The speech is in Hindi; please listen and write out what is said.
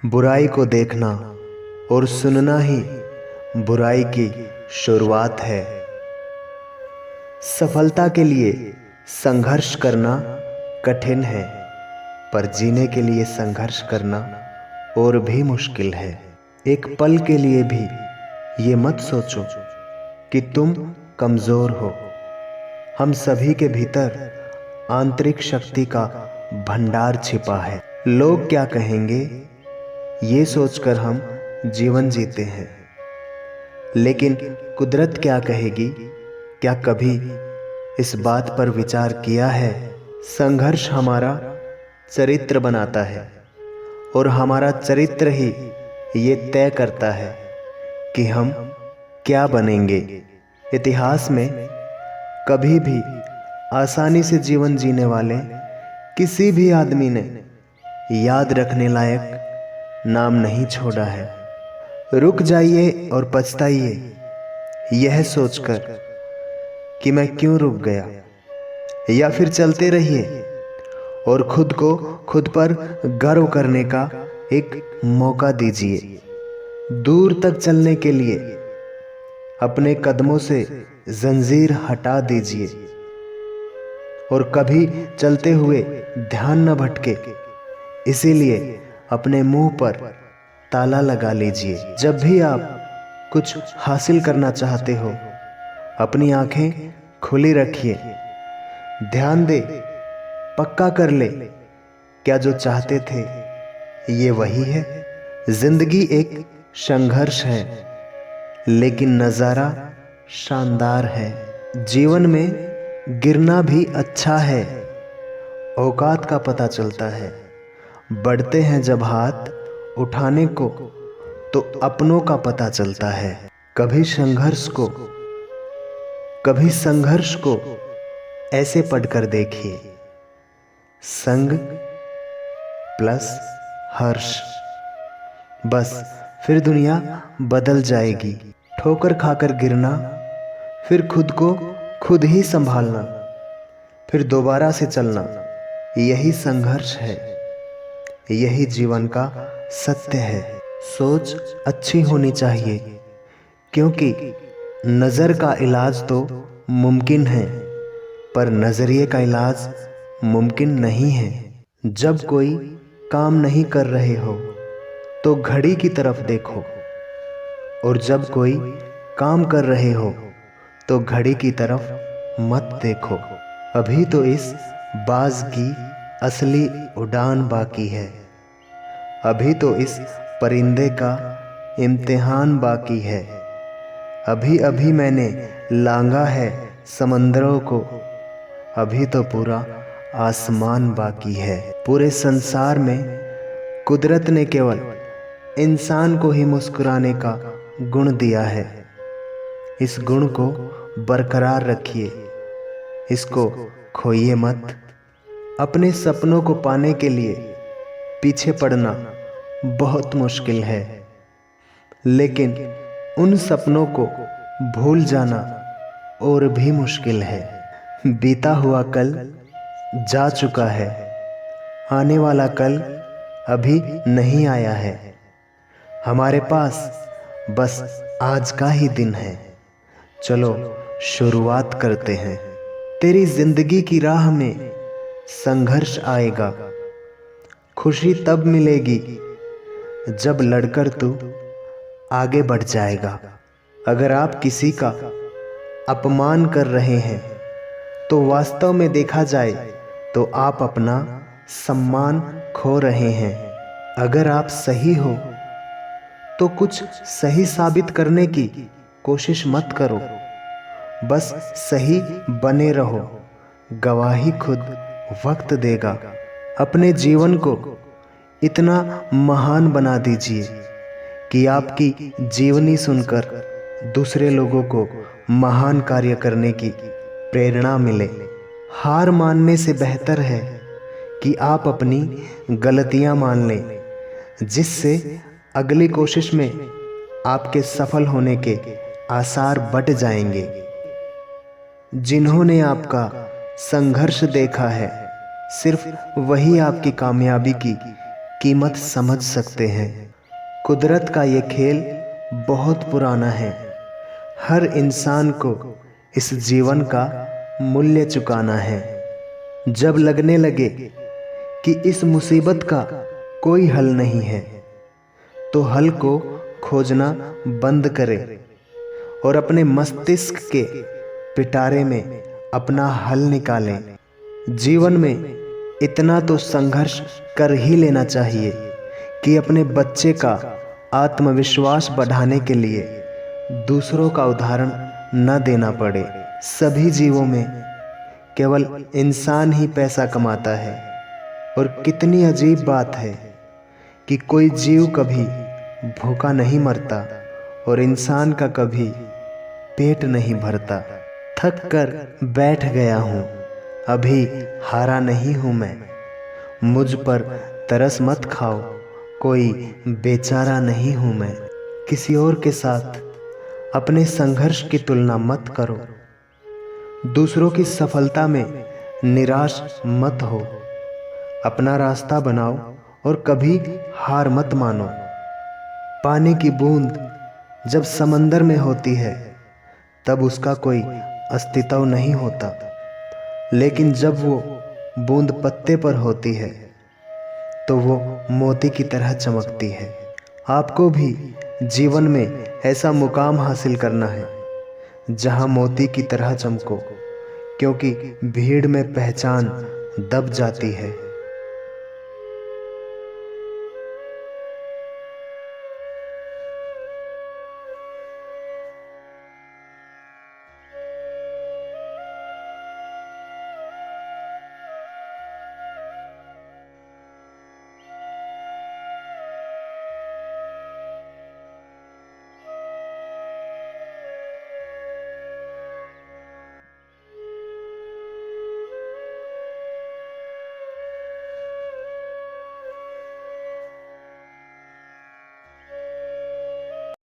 बुराई को देखना और सुनना ही बुराई की शुरुआत है। सफलता के लिए संघर्ष करना कठिन है, पर जीने के लिए संघर्ष करना और भी मुश्किल है। एक पल के लिए भी ये मत सोचो कि तुम कमज़ोर हो। हम सभी के भीतर आंतरिक शक्ति का भंडार छिपा है। लोग क्या कहेंगे, ये सोचकर हम जीवन जीते हैं, लेकिन कुदरत क्या कहेगी, क्या कभी इस बात पर विचार किया है? संघर्ष हमारा चरित्र बनाता है और हमारा चरित्र ही ये तय करता है कि हम क्या बनेंगे। इतिहास में कभी भी आसानी से जीवन जीने वाले किसी भी आदमी ने याद रखने लायक नाम नहीं छोड़ा है। रुक जाइए और पछताइए यह सोचकर कि मैं क्यों रुक गया, या फिर चलते रहिए और खुद को खुद पर गर्व करने का एक मौका दीजिए। दूर तक चलने के लिए अपने कदमों से जंजीर हटा दीजिए और कभी चलते हुए ध्यान न भटके, इसीलिए अपने मुंह पर ताला लगा लीजिए। जब भी आप कुछ हासिल करना चाहते हो, अपनी आंखें खुली रखिए, ध्यान दे, पक्का कर ले, क्या जो चाहते थे ये वही है? जिंदगी एक संघर्ष है, लेकिन नज़ारा शानदार है। जीवन में गिरना भी अच्छा है, औकात का पता चलता है। बढ़ते हैं जब हाथ उठाने को, तो अपनों का पता चलता है। कभी संघर्ष को ऐसे पढ़कर देखिए, संग प्लस हर्ष, बस फिर दुनिया बदल जाएगी। ठोकर खाकर गिरना, फिर खुद को खुद ही संभालना, फिर दोबारा से चलना, यही संघर्ष है, यही जीवन का सत्य है। सोच अच्छी होनी चाहिए, क्योंकि नज़र का इलाज तो मुमकिन है, पर नज़रिए का इलाज मुमकिन नहीं है। जब कोई काम नहीं कर रहे हो तो घड़ी की तरफ देखो, और जब कोई काम कर रहे हो तो घड़ी की तरफ मत देखो। अभी तो इस बाज की असली उड़ान बाकी है, अभी तो इस परिंदे का इम्तिहान बाकी है। अभी अभी मैंने लांघा है समंदरों को, अभी तो पूरा आसमान बाकी है। पूरे संसार में कुदरत ने केवल इंसान को ही मुस्कुराने का गुण दिया है। इस गुण को बरकरार रखिए, इसको खोइए मत। अपने सपनों को पाने के लिए पीछे पड़ना बहुत मुश्किल है, लेकिन उन सपनों को भूल जाना और भी मुश्किल है। बीता हुआ कल जा चुका है, आने वाला कल अभी नहीं आया है। हमारे पास बस आज का ही दिन है, चलो शुरुआत करते हैं। तेरी जिंदगी की राह में संघर्ष आएगा, खुशी तब मिलेगी जब लड़कर तू आगे बढ़ जाएगा। अगर आप किसी का अपमान कर रहे हैं तो वास्तव में देखा जाए तो आप अपना सम्मान खो रहे हैं। अगर आप सही हो तो कुछ सही साबित करने की कोशिश मत करो, बस सही बने रहो, गवाही खुद वक्त देगा। अपने जीवन को इतना महान बना दीजिए कि आपकी जीवनी सुनकर दूसरे लोगों को महान कार्य करने की प्रेरणा मिले। हार मानने से बेहतर है कि आप अपनी गलतियां मान लें, जिससे अगली कोशिश में आपके सफल होने के आसार बढ़ जाएंगे। जिन्होंने आपका संघर्ष देखा है, सिर्फ वही आपकी कामयाबी की कीमत समझ सकते हैं। कुदरत का ये खेल बहुत पुराना है। हर इंसान को इस जीवन का मूल्य चुकाना है। जब लगने लगे कि इस मुसीबत का कोई हल नहीं है, तो हल को खोजना बंद करें और अपने मस्तिष्क के पिटारे में अपना हल निकालें। जीवन में इतना तो संघर्ष कर ही लेना चाहिए कि अपने बच्चे का आत्मविश्वास बढ़ाने के लिए दूसरों का उदाहरण न देना पड़े। सभी जीवों में केवल इंसान ही पैसा कमाता है, और कितनी अजीब बात है कि कोई जीव कभी भूखा नहीं मरता और इंसान का कभी पेट नहीं भरता। थक कर बैठ गया हूँ, अभी हारा नहीं हूँ मैं। मुझ पर तरस मत खाओ, कोई बेचारा नहीं हूँ मैं। किसी और के साथ अपने संघर्ष की तुलना मत करो। दूसरों की सफलता में निराश मत हो। अपना रास्ता बनाओ और कभी हार मत मानो। पानी की बूंद जब समंदर में होती है तब उसका कोई अस्तित्व नहीं होता, लेकिन जब वो बूंद पत्ते पर होती है तो वो मोती की तरह चमकती है। आपको भी जीवन में ऐसा मुकाम हासिल करना है जहां मोती की तरह चमको, क्योंकि भीड़ में पहचान दब जाती है।